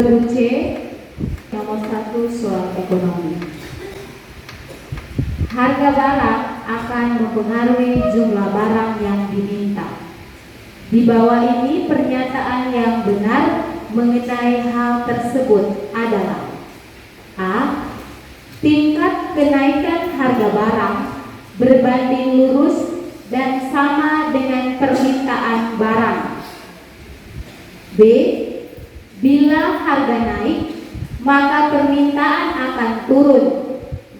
C. Nomor 1 soal ekonomi. Harga barang akan mempengaruhi jumlah barang yang diminta. Di bawah ini pernyataan yang benar mengenai hal tersebut adalah: A. Tingkat kenaikan harga barang berbanding lurus dan sama dengan permintaan barang. B. Bila harga naik, maka permintaan akan turun.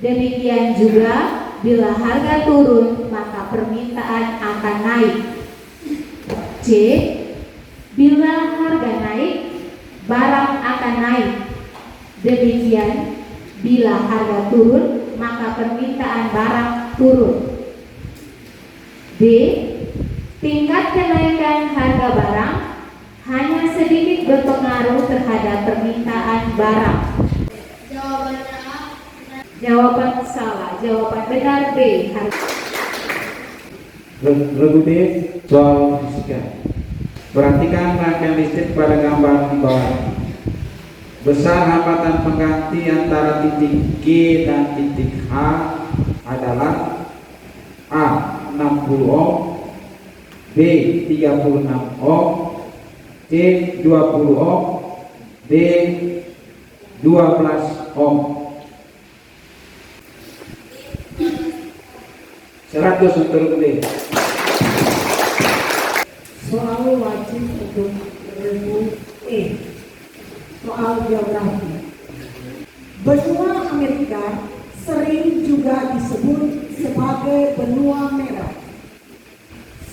Demikian juga bila harga turun, maka permintaan akan naik. C. Bila harga naik, barang akan naik. Demikian bila harga turun, maka permintaan barang turun. D. Tingkat kenaikan harga barang hanya sedikit berpengaruh terhadap permintaan barang. Jawabannya A. Jawaban salah. Jawaban benar B. Regu D, soal fisika. Perhatikan rangkaian listrik pada gambar di bawah. Besar hambatan pengganti antara titik G dan titik H adalah: A. 60 ohm, B. 36 ohm, C. 20 ohm, D. 12 ohm. 100 untuk D. Soal wajib untuk regu E. Soal geografi. Benua Amerika sering juga disebut sebagai benua merah.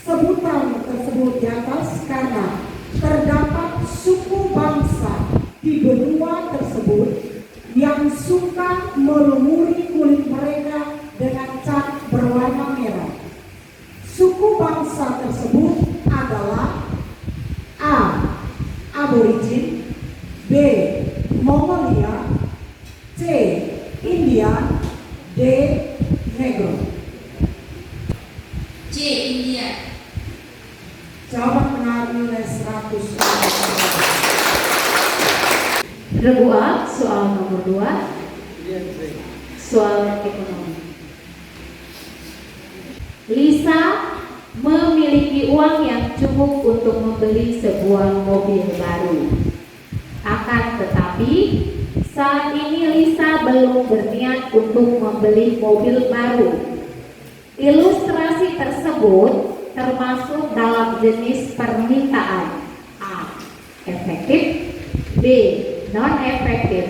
Sebutan tersebut di atas karena terdapat suku bangsa di benua tersebut yang suka melumuri kulit mereka dengan cat berwarna merah. Suku bangsa tersebut adalah: A. Aborigin, B. Mongolia, C. India, D. Negro. C. India. Jawaban benar nilai 100. Regu A, soal nomor 2. Soal ekonomi. Lisa memiliki uang yang cukup untuk membeli sebuah mobil baru. Akan tetapi, saat ini Lisa belum berniat untuk membeli mobil baru. Ilustrasi tersebut termasuk dalam jenis permintaan: A. Efektif, B. Non-efektif,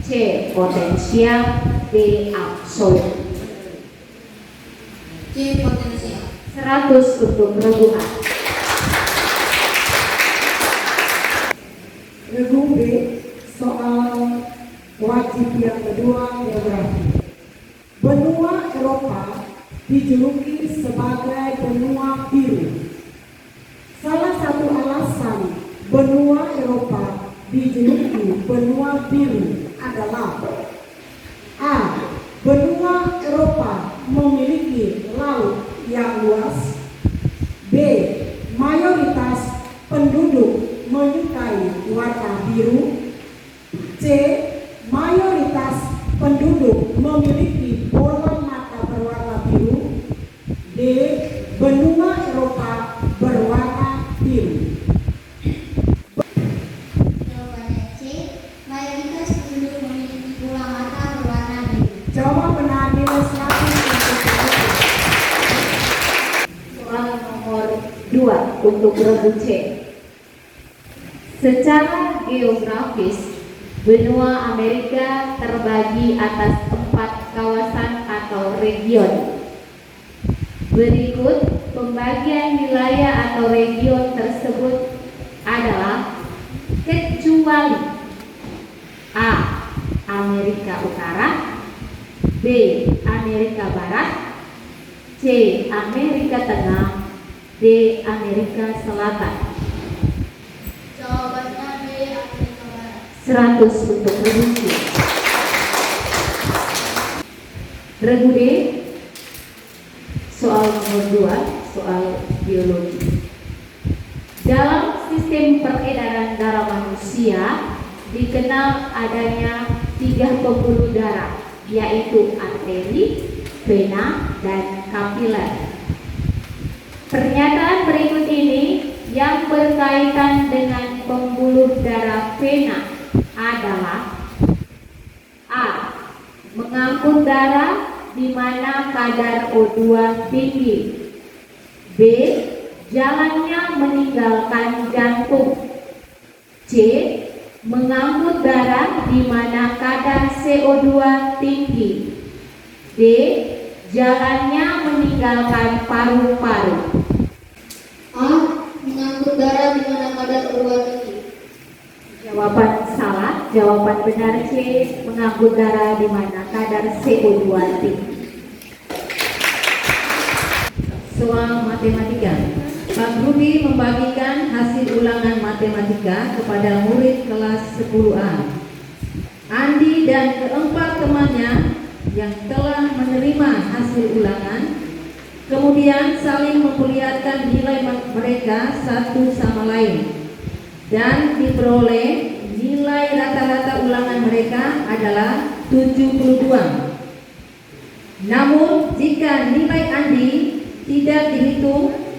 C. Potensial, D. Absolut. C. Potensial. 100 untuk regu A. Regu B, soal wajib yang kedua, geografi. Benua Eropa dijuluki sebagai benua biru. Salah satu alasan benua Eropa dijuluki benua biru adalah: A. Benua Eropa memiliki laut yang luas, B. Mayoritas penduduk menyukai warna biru, C. Mayoritas penduduk memiliki bola mata berwarna biru, D. Benua Eropa berwarna biru. Jawabannya C. Mayoritas penduduk memiliki bola mata berwarna biru. Jawab benar nilai 100. Soal nomor 2 untuk regu C. Secara geografis, benua Amerika terbagi atas 4 kawasan atau region. Berikut pembagian wilayah atau region tersebut adalah: kecuali A. Amerika Utara, B. Amerika Barat, C. Amerika Tengah, D. Amerika Selatan. Jawabannya B. Amerika Barat. 100 untuk regu C. Regu D, soal nomor 2, soal biologi. Dalam sistem peredaran darah manusia, dikenal adanya 3 pembuluh darah, yaitu arteri, vena, dan kapiler. Pernyataan berikut ini yang berkaitan dengan pembuluh darah vena adalah: A. Mengangkut darah di mana kadar O2 tinggi. B. Jalannya meninggalkan jantung. C. Mengangkut darah di mana kadar CO2 tinggi. D. Jalannya meninggalkan paru-paru. A. Mengangkut darah di mana kadar O2 tinggi. Jawaban salah. Jawaban benar C. Mengangkut darah di mana kadar CO2 tinggi. Soal matematika. Pak Rudi membagikan hasil ulangan matematika kepada murid kelas 10A. Andi dan keempat temannya yang telah menerima hasil ulangan kemudian saling memperlihatkan nilai mereka satu sama lain, dan diperoleh nilai rata-rata ulangan mereka adalah 72. Namun jika nilai Andi tidak dihitung,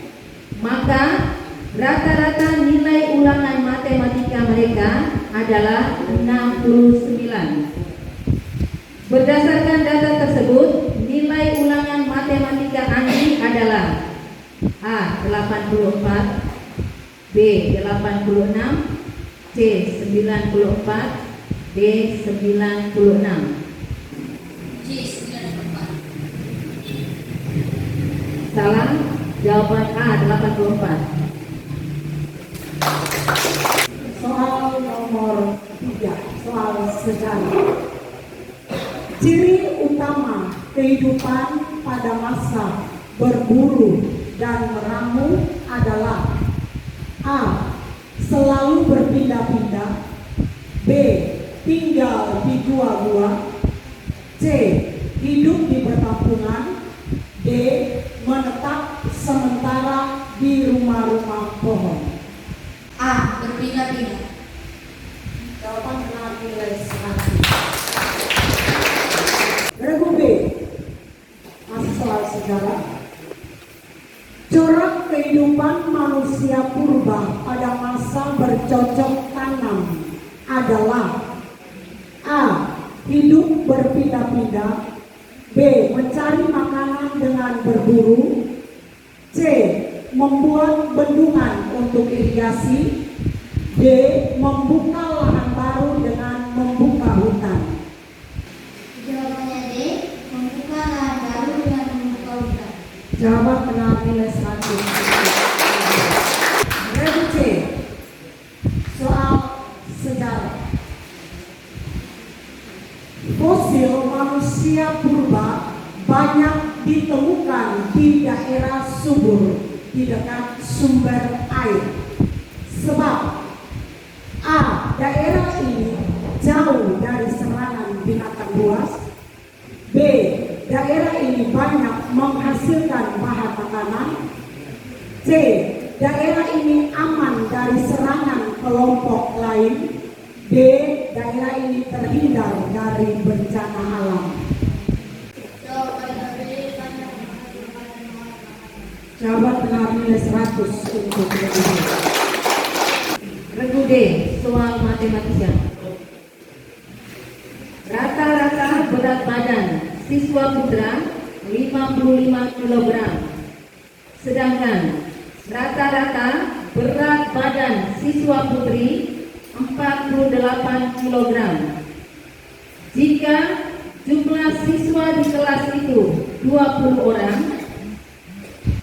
maka rata-rata nilai ulangan matematika mereka adalah 69. Berdasarkan data tersebut, nilai ulangan matematika Andi adalah A. 84, B. 86, C. 94, D. 96. C. 94. Salah. Jawaban A. 84. Soal nomor 3, soal sejarah. Ciri utama kehidupan pada masa berburu dan meramu adalah: A. Selalu berpindah-pindah. B. Tinggal di gua-gua. C. Hidup di perkampungan. D. Menetap sementara di rumah-rumah pohon. A. Berpindah-pindah. Jawaban benar nilai 100. Regu B, masih soal sejarah. Corak kehidupan manusia purba pada masa bercocok tanam adalah: A. Hidup berpindah-pindah. B. Mencari makanan dengan berburu. C. Membuat bendungan untuk irigasi. D. Membuka lahan baru dengan membuka hutan. Jawabannya D. Membuka lahan baru dengan membuka hutan. Jawaban benar nilai 100. Regu C, soal sejarah. Fosil manusia purba banyak ditemukan di daerah subur di dekat sumber air. Sebab: A. Daerah ini jauh dari serangan binatang buas. B. Daerah ini banyak menghasilkan bahan makanan. C. Daerah ini aman dari serangan kelompok lain. D. Daerah ini terhindar dari bencana alam. Jawabannya D. Jawaban benar nilai 100 untuk regu D. Regu D, soal matematika. Rata-rata berat badan siswa putra 55 kg, sedangkan rata-rata berat badan siswa putri 48 kg. Jika jumlah siswa di kelas itu 20 orang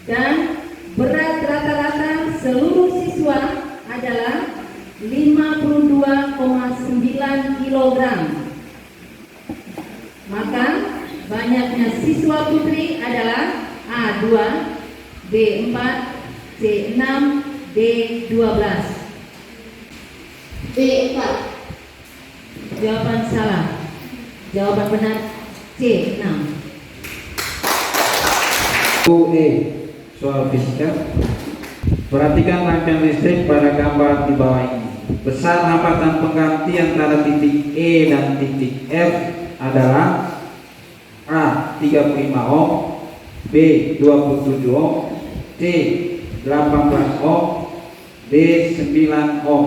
dan berat rata-rata seluruh siswa adalah 52,9 kg, maka banyaknya siswa putri adalah A2, B4, C6, D12. B4. Jawaban salah. Jawaban benar C6. E. Soal fisika. Perhatikan rangkaian listrik pada gambar di bawah ini. Besar hambatan pengganti antara titik E dan titik F adalah A. 35 ohm, B. 27 ohm, C. 18 ohm, D. 9 ohm.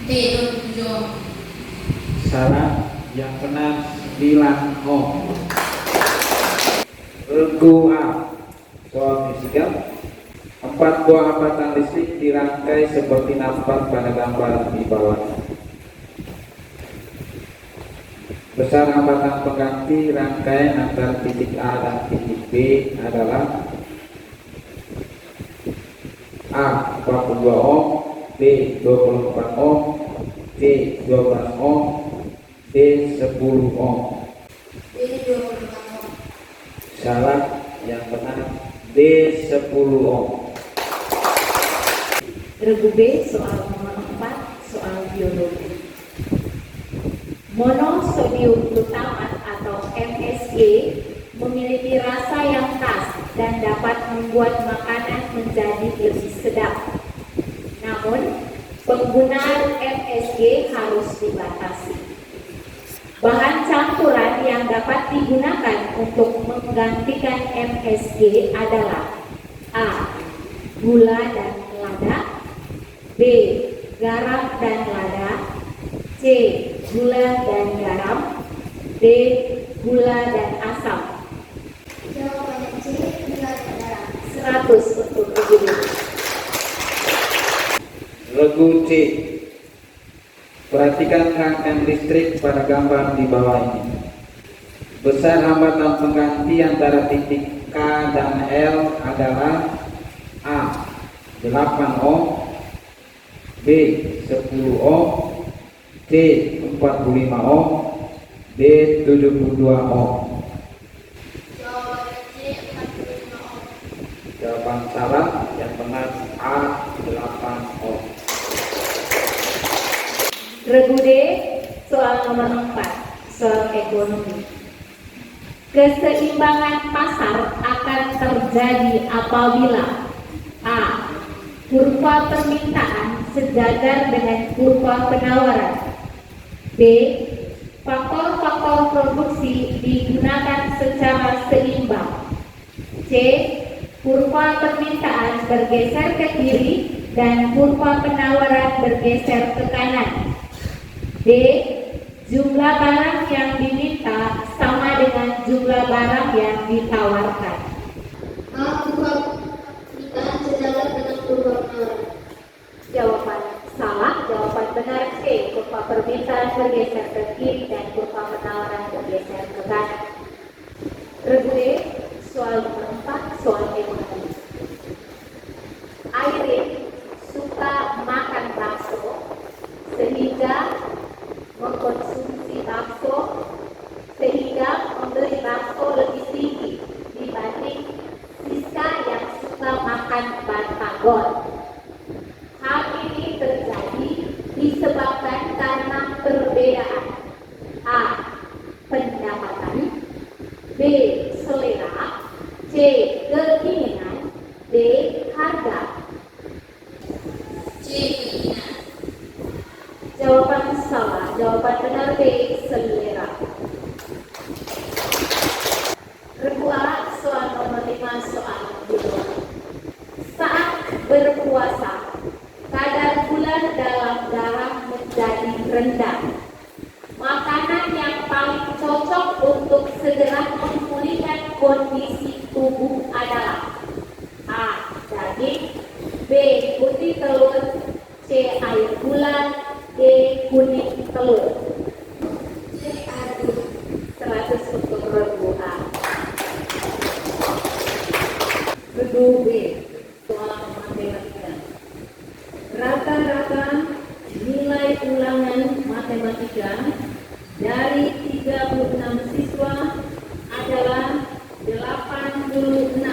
D. 27 ohm. Salah, yang benar 9 ohm. Regu A. Soal fisika. 4 buah hambatan listrik dirangkai seperti nampak pada gambar di bawah. Besar hambatan pengganti rangkaian antara titik A dan titik B adalah A. 42 ohm, B. 24 ohm, C. 12 ohm, D. 10 ohm. D. 24 ohm. Salah, yang benar D. 10 ohm. Regu B soal nomor 4, soal biologi. Monosodium glutamat atau MSG memiliki rasa yang khas dan dapat membuat makanan menjadi lebih sedap. Namun, penggunaan MSG harus dibatasi. Bahan campuran yang dapat digunakan untuk menggantikan MSG adalah A. Gula dan lada, B. Garam dan lada, C. Gula dan garam, D. Gula dan asam. Jawabannya C. Gula dan garam. 100 untuk regu B. Regu C. Perhatikan rangkaian listrik pada gambar di bawah ini. Besar hambatan pengganti antara titik K dan L adalah A. 8 ohm, B. 10 ohm, C. 45 ohm, D. 72 ohm. Jawabannya C. 45 ohm. Jawaban salah, yang benar A. 8 ohm. Regu D, soal nomor 4, soal ekonomi. Keseimbangan pasar akan terjadi apabila A. Kurva permintaan sejajar dengan kurva penawaran, B. Faktor-faktor produksi digunakan secara seimbang, C. Kurva permintaan bergeser ke kiri dan kurva penawaran bergeser ke kanan, D. Jumlah barang yang diminta sama dengan jumlah barang yang ditawarkan. A. Kurva permintaan sejajar dengan kurva penawaran. Jawaban salah, jawaban benar C. Kurva permintaan bergeser ke kiri dan kurva penawaran bergeser ke kanan. Regu D, soal nomor 4, soal ekonomi. Airin suka makan bakso sehingga mengkonsumsi bakso sehingga membeli bakso lebih tinggi dibanding Siska yang suka makan batagor. Hal ini terjadi disebabkan karena perbedaan A. Pendapatan, B. Selera, C. Keinginan, D. Harga. C. Keinginan. Jawaban salah, jawaban benar B. Selera. Regu A, soal nomor 5, soal biologi. Saat berpuasa, kadar gula dalam darah menjadi rendah. Makanan yang paling cocok untuk segera memulihkan kondisi tubuh adalah A. Daging, B. Putih telur, C. Air bulan, D. Kuning telur. C. Air bulan. 100 untuk regu A. Regu B, soal matematika. Rata-rata nilai ulangan matematika dari 36 siswa adalah 86.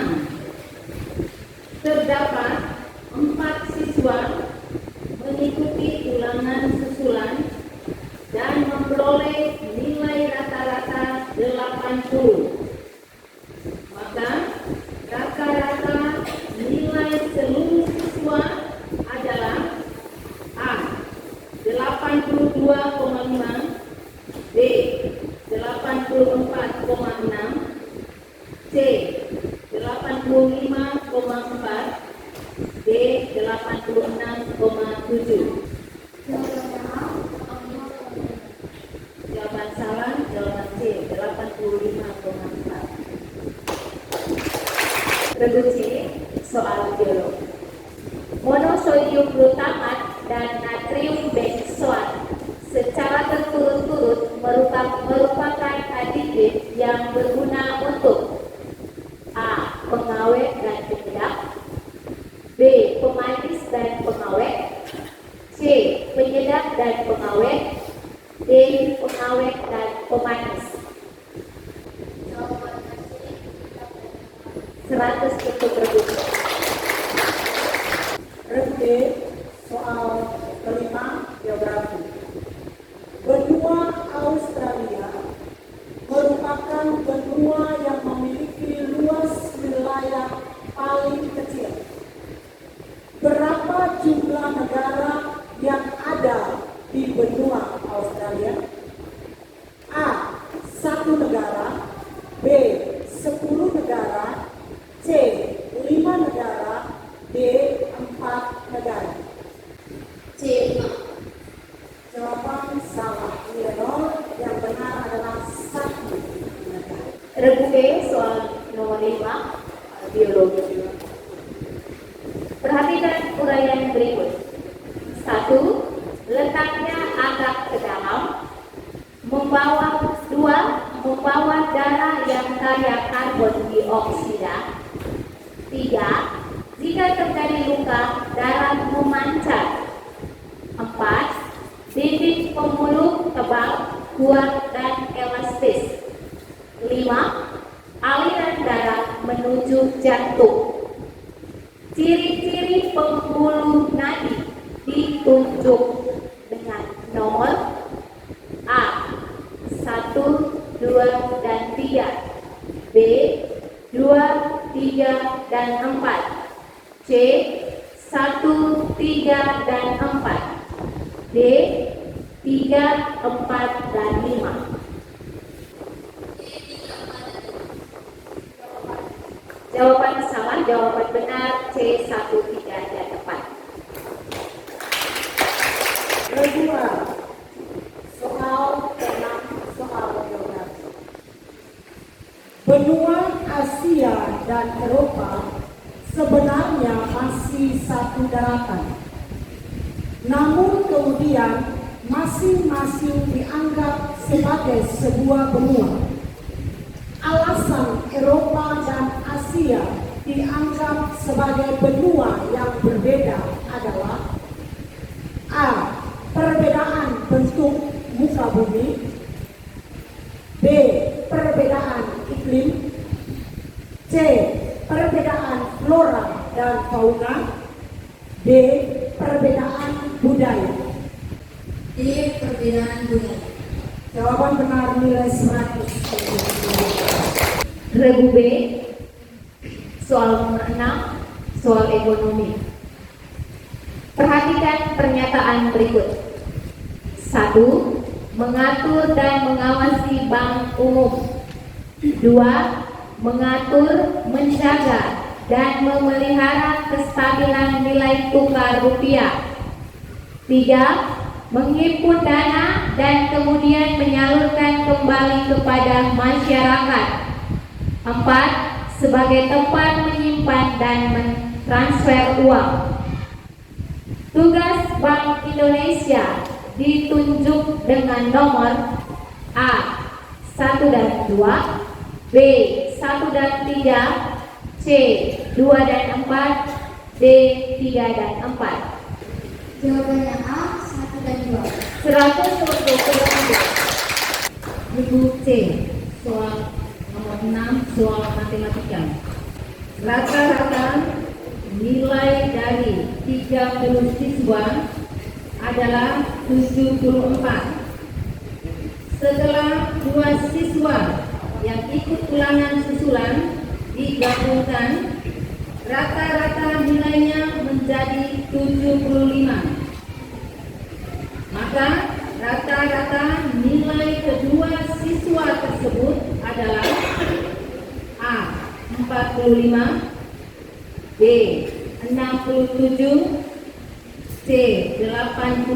Terdapat 4 siswa mengikuti ulangan susulan dan memperoleh nilai rata-rata 80. Maka rata-rata nilai seluruh siswa adalah A. B. 84,6, C. 85,4, D. 86,7. Jawabannya A. Jawaban salah, jawaban C. 85,4. Regu C, soal biologi. Monosodium glutamat dan natrium benzoat secara berturut-turut merupakan aditif yang berguna untuk A. Pengawet dan penyedap, B. Pemanis dan pengawet, C. Penyedap dan pengawet, D. Pengawet dan pemanis. Jawabannya C. 100 untuk regu C. Regu D, soal kelima, geografi. Benua Australia merupakan benua yang memiliki luas wilayah paling kecil. Berapa jumlah negara yang ada di benua Australia? A. 1 negara, B. 10 negara, C. 5 negara, D. 4 negara. C. 5. Jawaban salah, Leonor. Yang benar adalah 1 negara. Regu B, soal nomor 5, biologi. Perhatikan uraian berikut. 1. Letaknya agak ke dalam. 2. Membawa darah yang kaya karbon dioksida. 3. Jika terjadi luka, darah memancar. 4. Dinding pembuluh tebal, kuat, dan elastis. 5. Aliran darah menuju jantung. Ciri-ciri pembuluh nadi ditunjuk dengan nomor A. 1, 2, dan 3, B. 2, 3, dan 4, C. 1, 3, dan 4, D. 3, 4, dan 5. Jawaban salah, jawaban benar C. 1, 3, dan 4. Regu A, soal ke-6, soal geografi. Benua Asia dan Eropa sebenarnya masih satu daratan. Namun kemudian masing-masing dianggap sebagai sebuah benua. Alasan Eropa dan Asia dianggap sebagai benua yang berbeda adalah A. Perbedaan bentuk muka bumi, B. Perbedaan iklim, C. Perbedaan flora dan fauna, D. Perbedaan budaya. D. Perbedaan budaya. Jawaban benar nilai 100. Regu B, soal nomor 6, soal ekonomi. Perhatikan pernyataan berikut. 1. Mengatur dan mengawasi bank umum. 2. Mengatur, menjaga, dan memelihara kestabilan nilai tukar rupiah. 3. Menghimpun dana dan kemudian menyalurkan kembali kepada masyarakat. 4. Sebagai tempat menyimpan dan mentransfer uang. Tugas Bank Indonesia ditunjuk dengan nomor A. 1 dan 2, B. 1 dan 3, C. 2 dan 4, D. 3 dan 4. Jawabannya A. 1 dan 2. 100 untuk kelompok. Regu C, soal nomor 6, soal matematika. Rata-rata nilai dari 30 siswa adalah 74. Setelah 2 siswa yang ikut ulangan susulan digabungkan, rata-rata nilainya menjadi 75. Maka rata-rata nilai kedua 45, B 67, C 85,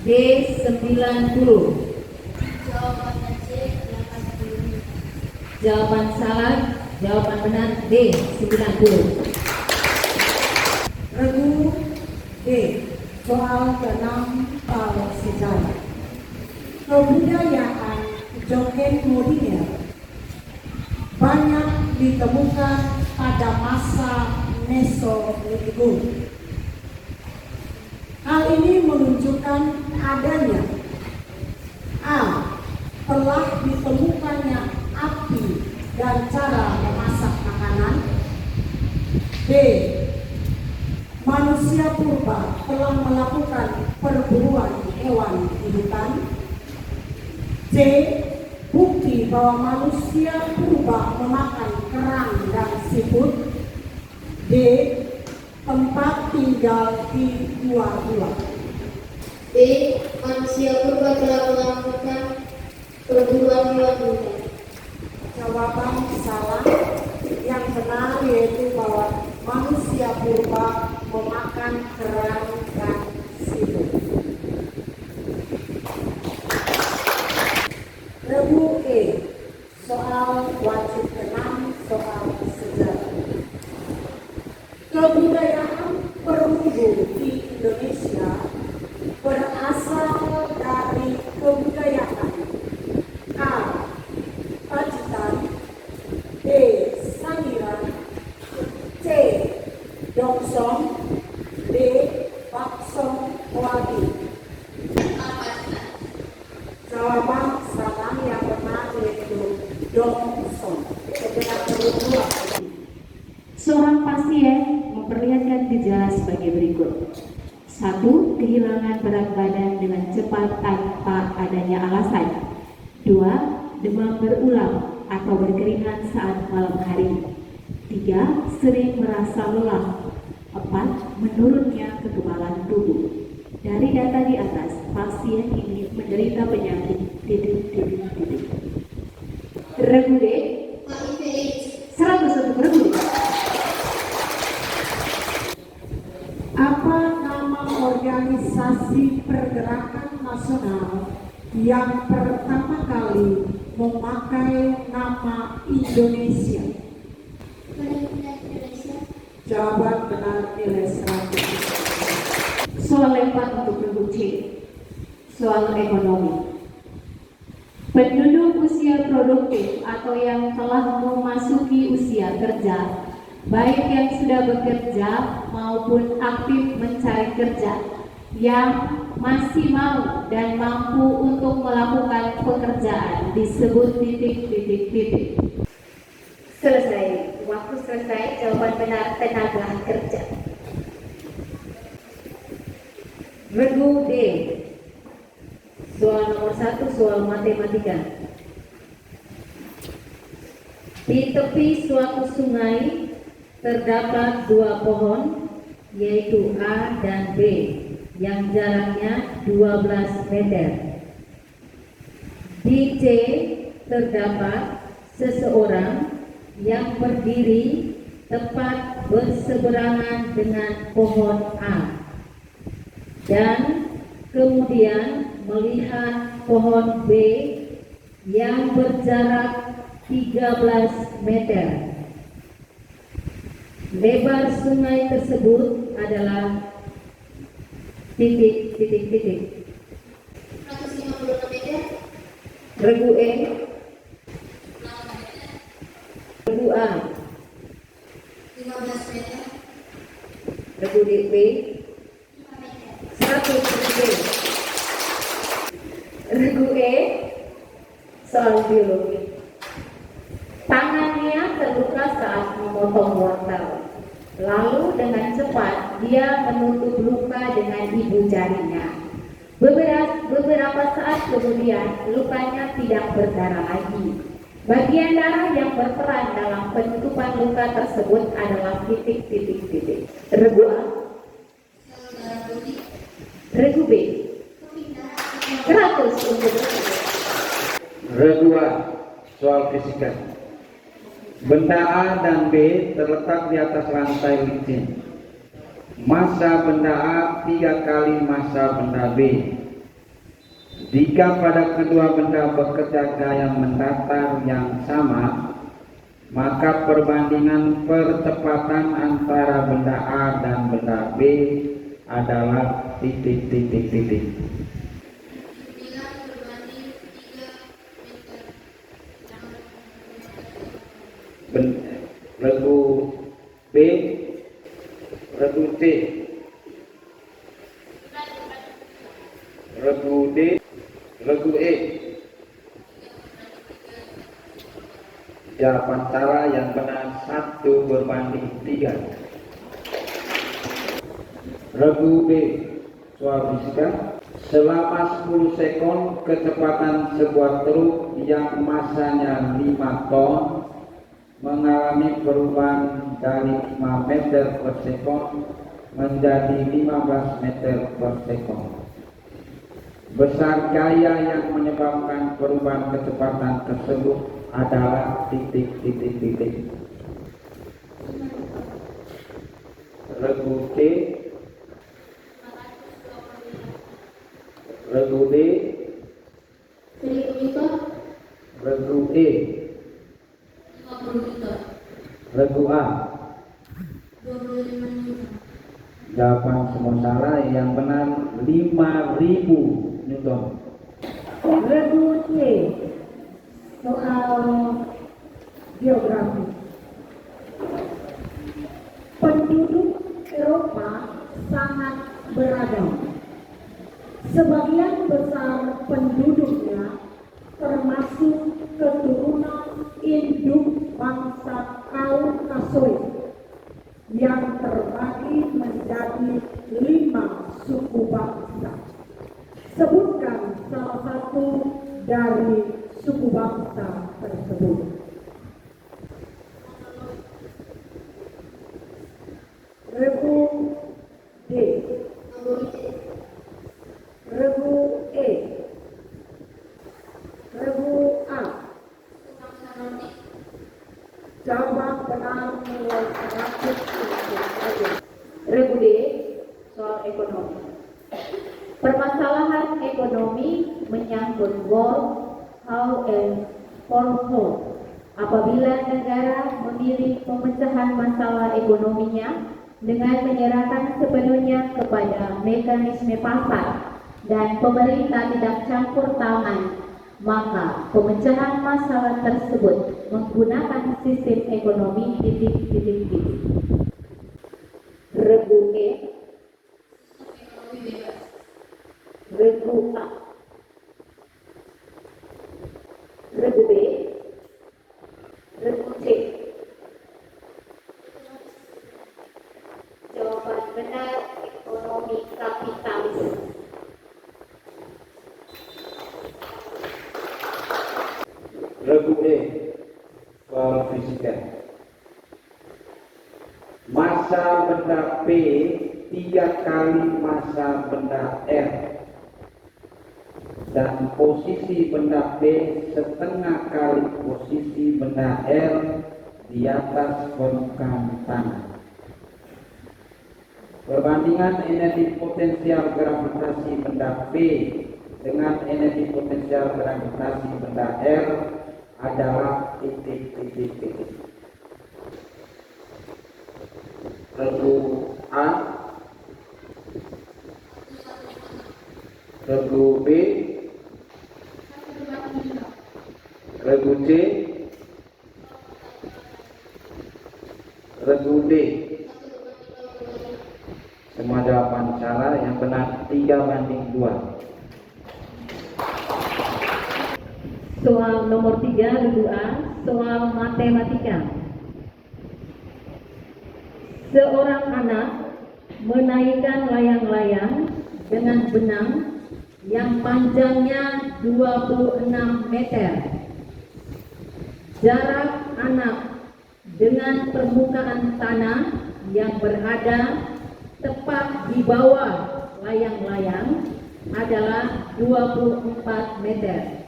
D 90. Jawabannya C, 80. Jawaban salah, jawaban benar D 90. Regu D. Soal ke-6 soal sejarah. Kebudayaan joget modern banyak ditemukan pada masa Mesozoikum. Hal ini menunjukkan adanya A. Telah ditemukannya api dan cara memasak makanan. B. Manusia purba telah melakukan perburuan hewan di hutan. C. Bukti bahwa manusia purba memakan kerang dan siput. D. Tempat tinggal di gua-gua. B. Manusia purba telah melakukan perburuan hewan di hutan. Jawaban salah. Yang benar yaitu bahwa manusia purba memakan kerang dan siput. Regu E. Soal wajib ke-6 soal sejarah. Kebudayaan perunggu di Indonesia berasal dari kebudayaan A. Pacitan, B. Sangiran, C. Dongsong, D. Baksong Wadi. Jawaban salah, yang benar yaitu Dongsong. Sebenarnya kedua. Seorang pasien memperlihatkan gejala sebagai berikut. 1. Kehilangan berat badan dengan cepat tanpa adanya alasan. 2. Demam berulang atau berkeringat saat malam hari. 3. Sering merasa lelah. 4. Menurunnya kekebalan tubuh. Dari data di atas, pasien ini menderita penyakit titik. Regu D, HIV AIDS. 100 untuk regu D. Apa nama organisasi pergerakan nasional yang pertama kali memakai nama Indonesia? Perhimpunan Indonesia. Jawaban benar nilai 100. Soal lempar untuk regu C. Soal ekonomi. Penduduk usia produktif atau yang telah memasuki usia kerja, baik yang sudah bekerja maupun aktif mencari kerja, yang masih mau dan mampu untuk melakukan pekerjaan disebut titik. Selesai. Waktu selesai. Jawaban benar tenaga kerja. Regu D. Soal nomor 1, soal matematika. Di tepi suatu sungai terdapat 2 pohon, yaitu A dan B, yang jaraknya 12 meter. Di C terdapat seseorang yang berdiri tepat berseberangan dengan pohon A dan kemudian melihat pohon B yang berjarak 13 meter. Lebar sungai tersebut adalah titik. 156 meter. Regu E. Regu A. 15 meter. Regu D. B. 5 meter. 100 D. Regu E. Soal biologi. Tangannya terluka saat memotong wortel. Lalu dengan cepat dia menutup luka dengan ibu jarinya. Beberapa saat kemudian lukanya tidak berdarah lagi. Bagian darah yang berperan dalam penutupan luka tersebut adalah titik. Regu A. Sel darah putih. Regu B. Keping darah. 100 untuk regu B. Regu A. Soal fisika. Benda A dan B terletak di atas lantai licin. Massa benda A 3 kali massa benda B. Jika pada kedua benda bekerja gaya mendatar yang sama, maka perbandingan percepatan antara benda A dan benda B adalah titik. 9 berbanding 3 meter. Regu B, regu C, regu D, regu E. Jawaban salah yang benar 1 berbanding 3. Regu B, soal fisika. Selama 10 sekon kecepatan sebuah truk yang masanya 5 ton mengalami perubahan dari 5 meter per sekon menjadi 15 meter per sekon. Besar gaya yang menyebabkan perubahan kecepatan tersebut adalah titik. Regu C, regu D, 1000 meter. regu E, 50 meter. regu A. 25 meter. Jawaban semua salah, yang benar 5000 Newton. Regu C, soal geografi. Penduduk Eropa sangat beragam. Sebagian besar penduduknya termasuk keturunan induk bangsa Kaukasoid yang terbagi menjadi 5 suku bangsa. Sebutkan salah satu dari suku bangsa tersebut. Regu D, regu E, regu A. Jawaban benar nilai 100. Regu D, soal ekonomi. Permasalahan ekonomi menyangkut work, how, and for whom. Apabila negara memilih pemecahan masalah ekonominya dengan menyerahkan sepenuhnya kepada mekanisme pasar dan pemerintah tidak campur tangan, maka pemecahan masalah tersebut menggunakan sistem ekonomi titik. Regu E, regu A, regu B, regu C. Jawaban benar ekonomi kapitalis. Regu E, soal fisika. Massa benda P 3 kali massa benda R dan posisi benda P setengah kali posisi benda R di atas permukaan tanah. Perbandingan energi potensial gravitasi benda P dengan energi potensial gravitasi benda R adalah titik. Regu A, regu B, regu C, regu D. Semua jawaban salah, yang benar 3:2. Soal nomor 3, regu A, soal matematika. Seorang anak menaikkan layang-layang dengan benang yang panjangnya 26 meter. Jarak anak dengan permukaan tanah yang berada tepat di bawah layang-layang adalah 24 meter.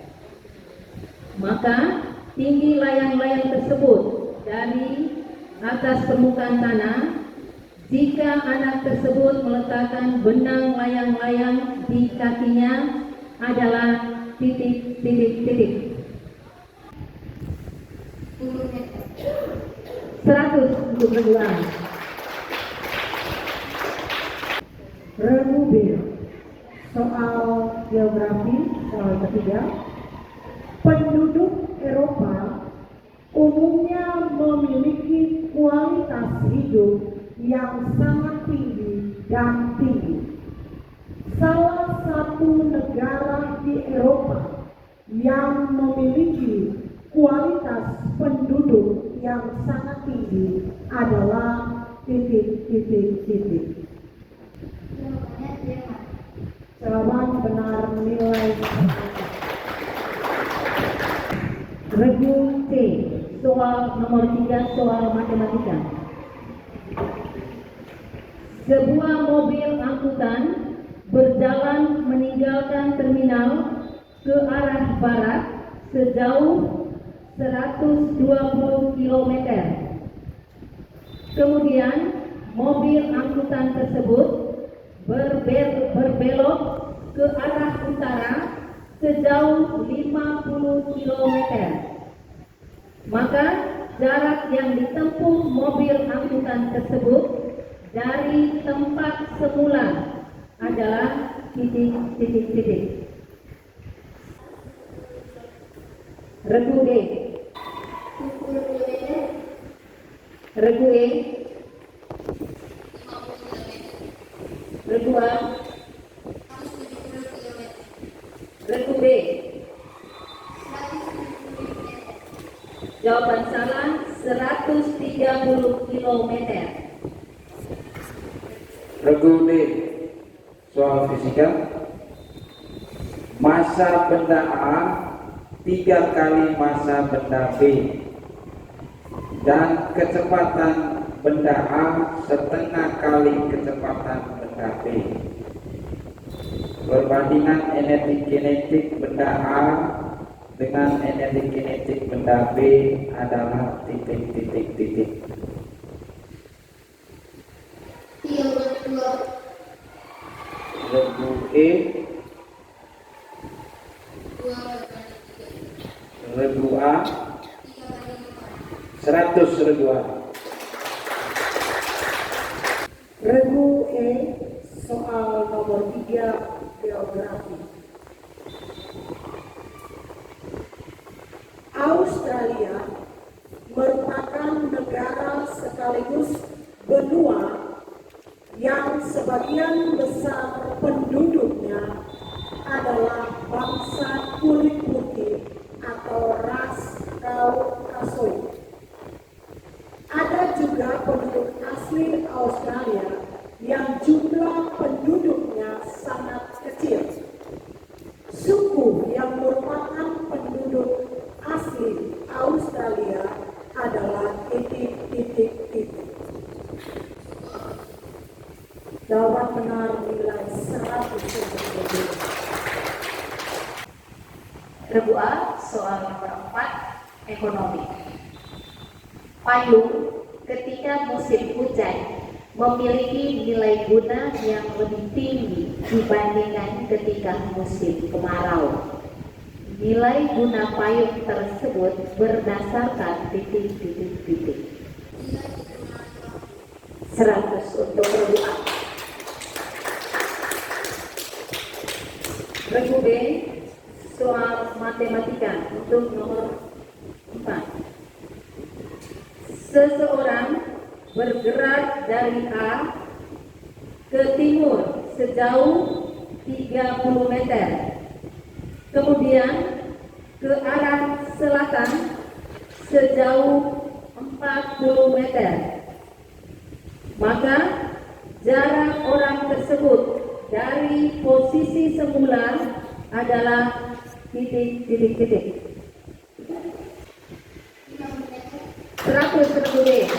Maka tinggi layang-layang tersebut dari atas permukaan tanah jika anak tersebut meletakkan benang layang-layang di kakinya adalah titik. 10 meter. 100 untuk reguan. Regu B, soal geografi, soal ketiga. Penduduk Eropa umumnya memiliki kualitas hidup yang sangat tinggi dan tinggi. Salah satu negara di Eropa yang memiliki kualitas penduduk yang sangat tinggi adalah titik. Jawabannya Jerman. Jawaban benar nilai 1. Regu C, soal nomor 3, soal matematika. Sebuah mobil angkutan berjalan meninggalkan terminal ke arah barat sejauh 120 km. Kemudian mobil angkutan tersebut berbelok ke arah utara sejauh 50 km. Maka jarak yang ditempuh mobil angkutan tersebut dari tempat semula adalah titik. Regu D. 70 km. Regu E. 50 km. Regu A. 170 km. Regu B. 170 km. Jawaban salah, 130 km. Regu D, soal fisika. Massa benda A 3 kali massa benda B dan kecepatan benda A setengah kali kecepatan benda B. Perbandingan energi kinetik benda A dengan energi kinetik benda B adalah titik. 32. Regu E, 2 regu A, 3 kali 100 regu A. Regu E, soal nomor 3, geografi. Australia merupakan negara sekaligus benua yang sebagian besar penduduknya adalah bangsa kulit putih atau ras Kaukasoid. Ada juga penduduk asli Australia yang jumlah penduduknya sangat kecil. Suku yang merupakan penduduk asli Australia adalah titik. Jawaban benar nilai 100. Regu A, soal nomor 4, ekonomi. Payung ketika musim hujan memiliki nilai guna yang lebih tinggi dibandingkan ketika musim kemarau. Nilai guna payung tersebut berdasarkan titik. 100 untuk regu A. Regu B, soal matematika untuk nomor 4. Seseorang bergerak dari A ke timur sejauh 30 meter, kemudian ke arah selatan sejauh 40 meter. Maka jarak orang tersebut dari posisi semula adalah titik. 100 regu D.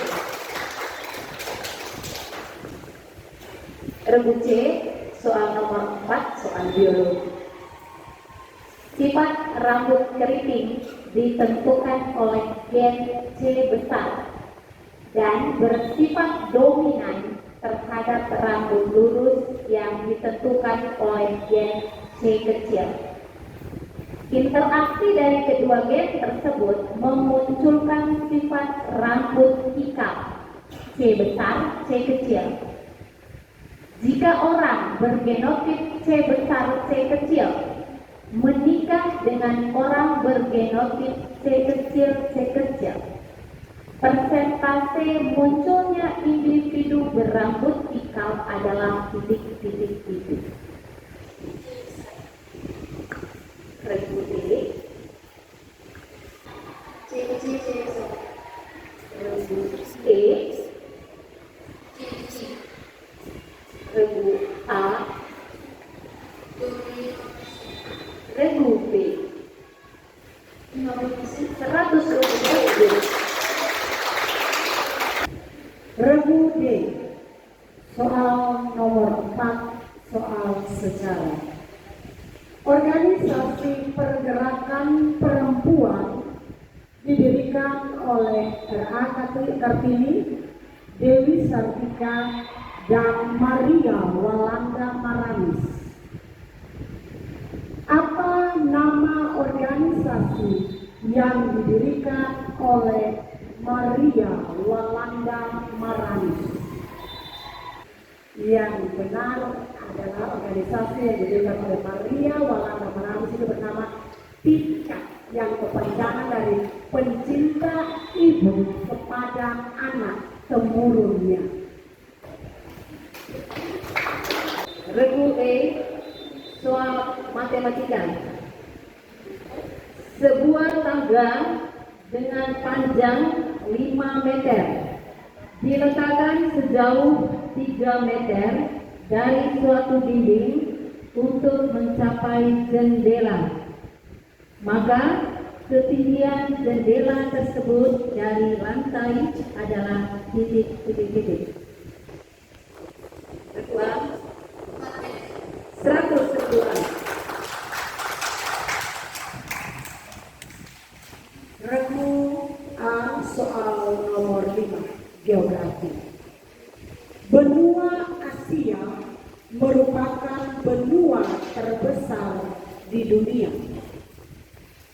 Regu C, soal nomor 4, soal biologi. Sifat rambut keriting ditentukan oleh gen C besar dan bersifat dominan terhadap rambut lurus yang ditentukan oleh gen C kecil. Interaksi dari kedua gen tersebut memunculkan sifat rambut ikal C besar, C kecil. Jika orang bergenotip C besar, C kecil menikah dengan orang bergenotip C kecil, C kecil, persentase munculnya individu berambut ikal adalah titik. Regu D, C kecil, C besar. regu E, C, regu A, dominan. regu B. 50%. 100 Regu D, soal nomor 4, soal sejarah. Organisasi pergerakan perempuan didirikan oleh R.A. Kartini, Dewi Sartika, dan Maria Walanda Maramis. Apa nama organisasi yang didirikan oleh Maria Walanda Maramis? Yang benar adalah organisasi yang didirikan oleh Maria Walanda Maramis itu bernama PIKA, yang kepanjangan dari Pencinta Ibu kepada Anak Temurunnya. Regu E, soal matematika. Sebuah tangga dengan panjang 5 meter diletakkan sejauh 3 meter dari suatu dinding untuk mencapai jendela. Maka ketinggian jendela tersebut dari lantai adalah titik. Kedua, 100 kedua. Regu A, soal nomor 5, geografi. Benua Asia merupakan benua terbesar di dunia.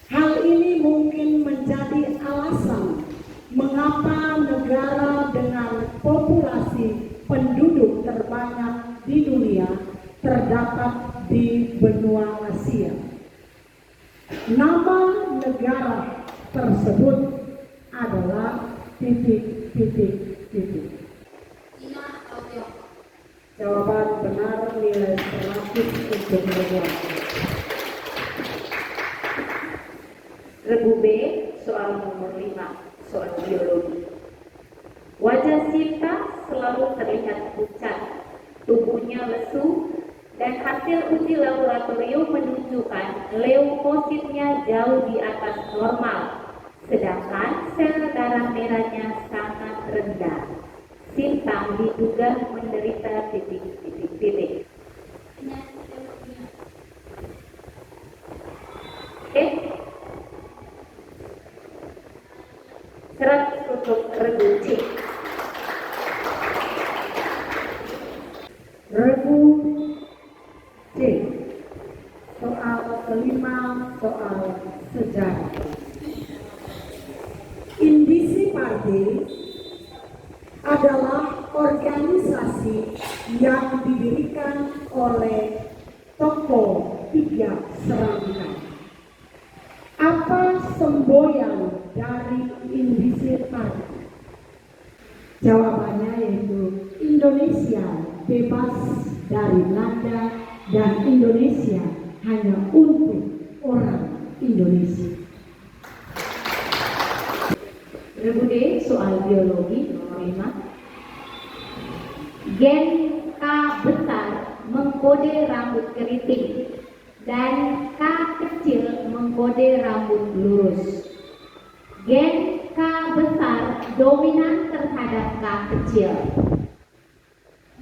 Hal ini mungkin menjadi alasan mengapa negara dengan populasi penduduk terbanyak di dunia terdapat di benua Asia. Nama negara tersebut adalah titik. China atau Tiongkok. Jawaban benar nilai 100 untuk membuat. Regu B, soal nomor 5, soal biologi. Wajah Sinta selalu terlihat pucat, tubuhnya lesu, dan hasil uji laboratorium menunjukkan leukositnya jauh di atas normal, sedangkan sel darah merahnya sangat rendah. Sinta diduga menderita titik. Penyakit leukemia. Oke? 100 untuk regu C. Regu C, soal kelima, soal sejarah. Indisi Party adalah organisasi yang didirikan oleh tokoh 3 serangkai. Apa semboyan dari Indisi Party? Jawabannya yaitu Indonesia bebas dari Belanda dan Indonesia hanya untuk orang Indonesia. Regu D, soal biologi nomor 5. Gen K besar mengkode rambut keriting dan K kecil mengkode rambut lurus. Gen K besar dominan terhadap K kecil.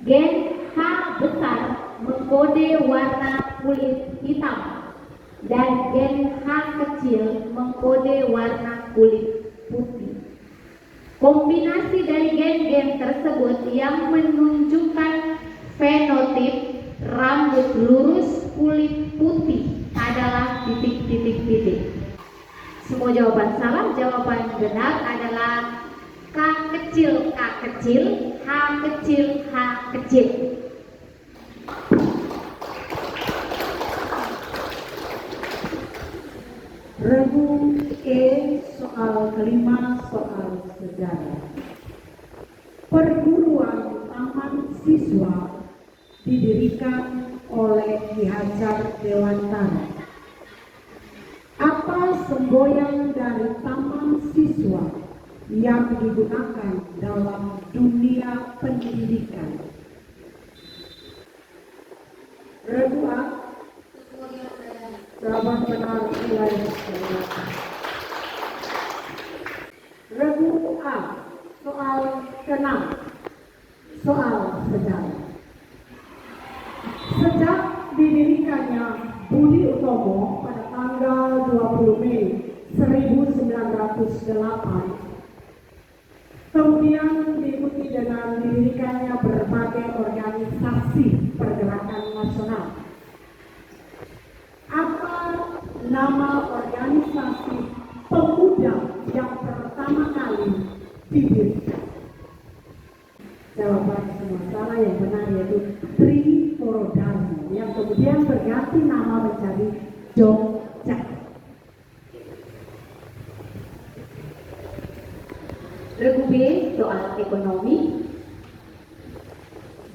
Gen H besar mengkode warna kulit hitam dan gen H kecil mengkode warna kulit putih. Kombinasi dari gen-gen tersebut yang menunjukkan fenotip rambut lurus kulit putih adalah titik. Semua jawaban salah. Jawaban benar adalah K kecil, H kecil. Regu E soal kelima, soal sejarah. Perguruan Taman Siswa didirikan oleh Ki Hajar Dewantara. Apa semboyan dari Taman Siswa yang digunakan dalam dunia pendidikan? Regu A. Jawaban benar wilayah Selatan. Regu A, soal ke-6, soal sejarah. Sejak didirikannya Budi Utomo pada tanggal 20 Mei 1908, kemudian diikuti dengan didirikannya berbagai organisasi pergerakan nasional. Apa nama organisasi pemuda yang pertama kali didirikan? Jawaban semua salah. Yang benar yaitu Triporodarmo, yang kemudian berganti nama menjadi Jogja. Regu B, soal ekonomi.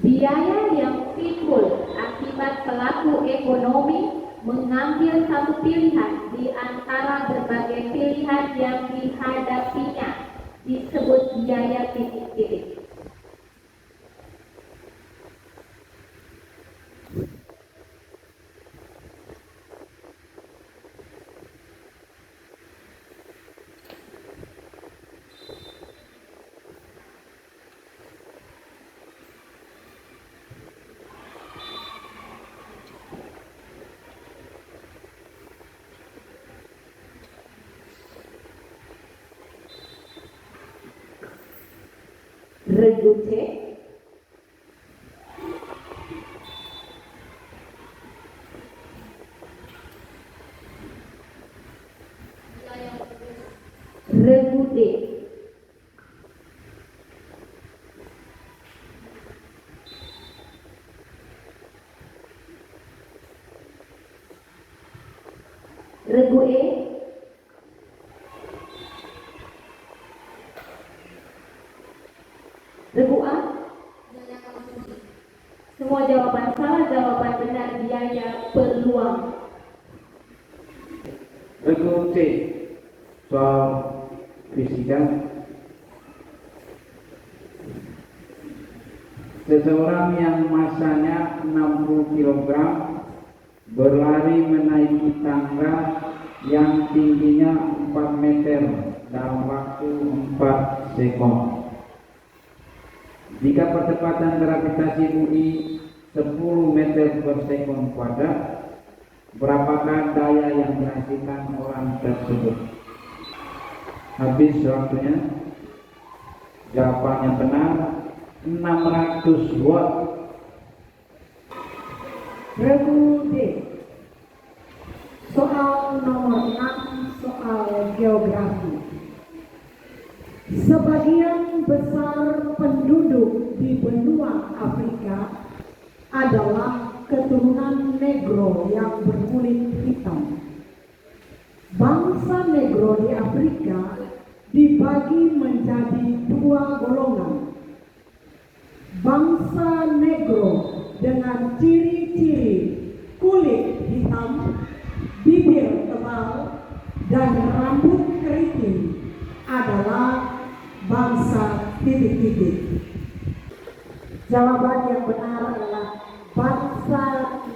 Biaya yang timbul akibat pelaku ekonomi mengambil satu pilihan di antara berbagai pilihan yang dihadapinya disebut biaya titik. Regu C, regu D, regu E, regu A. Semua jawaban salah. Jawaban benar biaya peluang. Regu C, soal fisika. Seseorang yang masanya 60 kg berlari menaiki tangga yang tingginya 4 meter dalam waktu 4 sekon. Jika percepatan gravitasi bumi 10 meter per sekon kuadrat, berapakah daya yang dihasilkan orang tersebut? Habis waktunya. Jawabannya benar, 600 watt. Regu D, soal nomor 6, soal geografi. Sebagian besar penduduk di benua Afrika adalah keturunan Negro yang berkulit hitam. Bangsa Negro di Afrika dibagi menjadi 2 golongan. Bangsa Negro dengan ciri-ciri kulit hitam, bibir tebal, dan rambut keriting adalah bangsa titik-titik. Jawaban yang benar adalah bangsa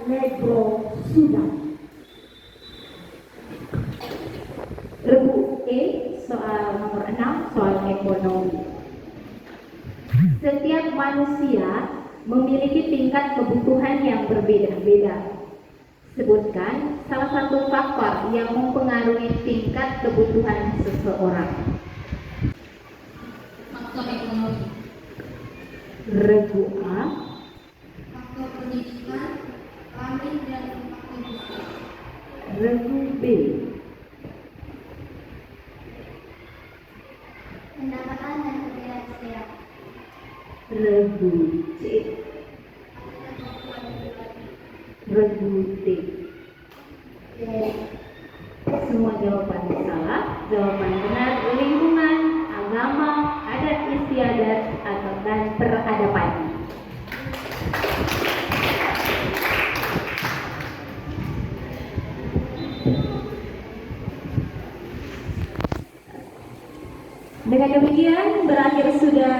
Negro Sudan. Regu E, soal nomor 6, soal ekonomi. Setiap manusia memiliki tingkat kebutuhan yang berbeda-beda. Sebutkan salah satu faktor yang mempengaruhi tingkat kebutuhan seseorang. Faktor ekonomi, Regu A, faktor pendidikan, lain dan faktor sosial. regu B, Pendapatan dan ketersediaan. regu C, regu D. Semua jawaban salah. Jawaban benar lingkungan, agama, adat istiadat, atau dan peradaban. Dengan demikian berakhir sudah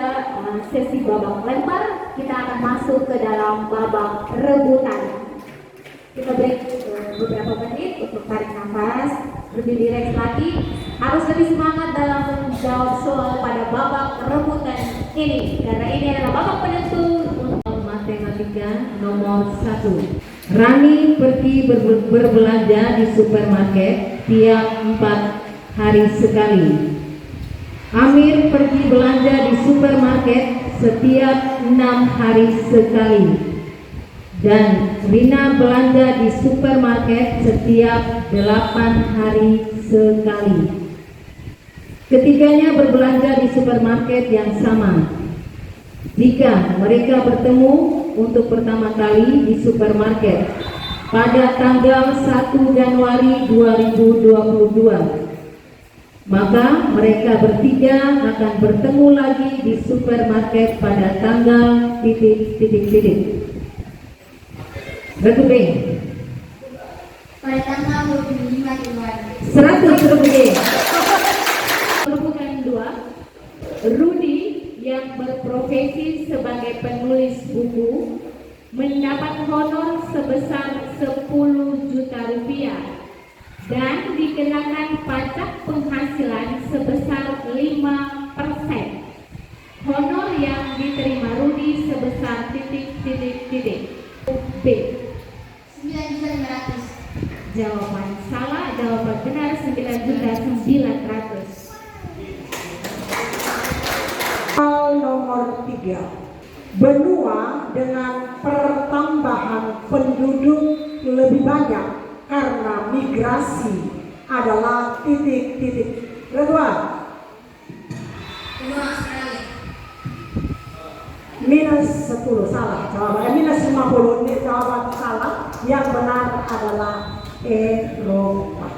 sesi babak lempar. Kita akan masuk ke dalam babak rebutan. Kita beri beberapa menit untuk tarik nafas, lebih rileks lagi. Harus lebih semangat dalam menjawab soal pada babak rebutan ini, karena ini adalah babak penentu untuk matematika nomor 1. Rani pergi berbelanja di supermarket tiap 4 hari sekali. Amir pergi belanja di supermarket setiap 6 hari sekali. Dan Rina belanja di supermarket setiap 8 hari sekali. Ketiganya berbelanja di supermarket yang sama. Jika mereka bertemu untuk pertama kali di supermarket pada tanggal 1 Januari 2022, maka mereka bertiga akan bertemu lagi di supermarket pada tanggal titik. Regu B, Pada tanggal 25 Januari. 100 regu B. Rebutan 2. Rudi yang berprofesi sebagai penulis buku mendapat honor sebesar 10 juta rupiah dan dikenakan pajak penghasilan sebesar 5%. Honor yang diterima Rudi sebesar titik. B. 9.500. Jawaban salah, jawaban benar 9.900. Soal nomor 3. Benua dengan pertambahan penduduk lebih banyak karena migrasi adalah titik. Kedua, Benua Australia. minus 10 salah jawabannya, minus 50 ini jawaban salah. Yang benar adalah Eropa.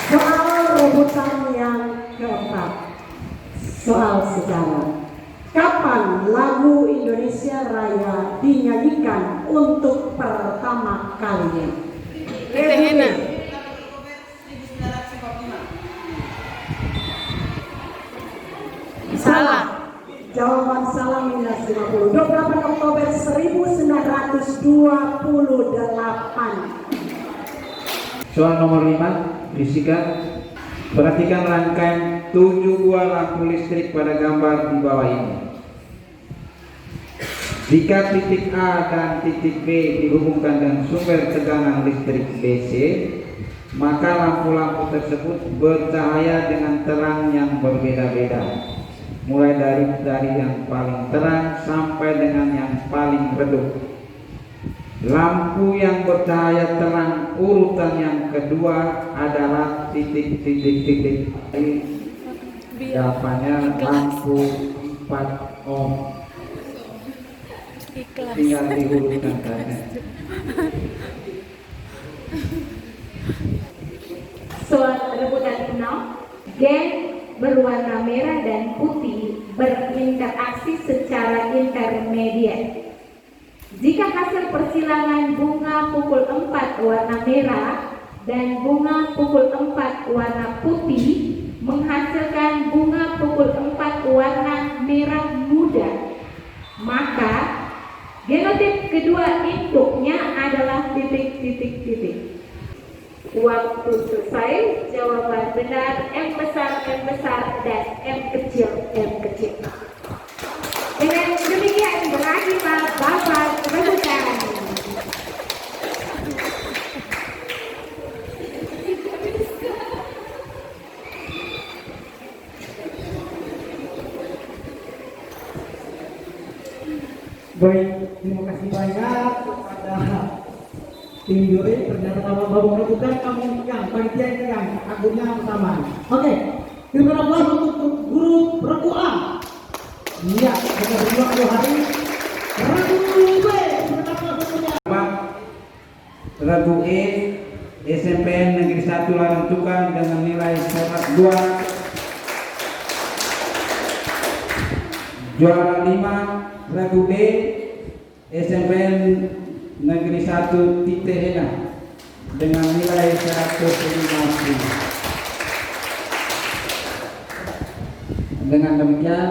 Soal rebutan yang keempat, soal sejarah. Kapan lagu Indonesia Raya dinyanyikan untuk pertama kalinya? Salah. Jawaban salah, minus 50. 28 Oktober 1928. Soal nomor 5, fisika. Perhatikan rangkaian 7 buah lampu listrik pada gambar di bawah ini. Jika titik A dan titik B dihubungkan dengan sumber tegangan listrik DC, maka lampu-lampu tersebut bercahaya dengan terang yang berbeda-beda, mulai dari yang paling terang sampai dengan yang paling redup. Lampu yang bercahaya terang urutan yang kedua adalah titik. Jawabannya lampu 4 ohm. Tinggal diurutkan saja. Soal rebutan 6. Gen berwarna merah dan putih berinteraksi secara intermediat. Jika hasil persilangan bunga pukul 4 warna merah dan bunga pukul 4 warna putih menghasilkan bunga pukul 4 warna merah muda, maka genotip kedua induknya adalah titik. Waktu selesai. Jawaban benar M besar, dan M kecil. Dengan demikian berakhirlah babak rebutan Baik, terima kasih banyak kepada tim juri. Ternyata babak rebutan kamu yang panitia yang agungnya pertama. Oke, terima kasih untuk guru Regu A. Iya, kita berjuang 2 hari. Regu B, mendapat waktunya. Regu E SMPN Negeri 1 Larantukan dengan nilai 2. Juara 5 Regu B SMPN Negeri 1 Titehena dengan nilai 150. Dengan demikian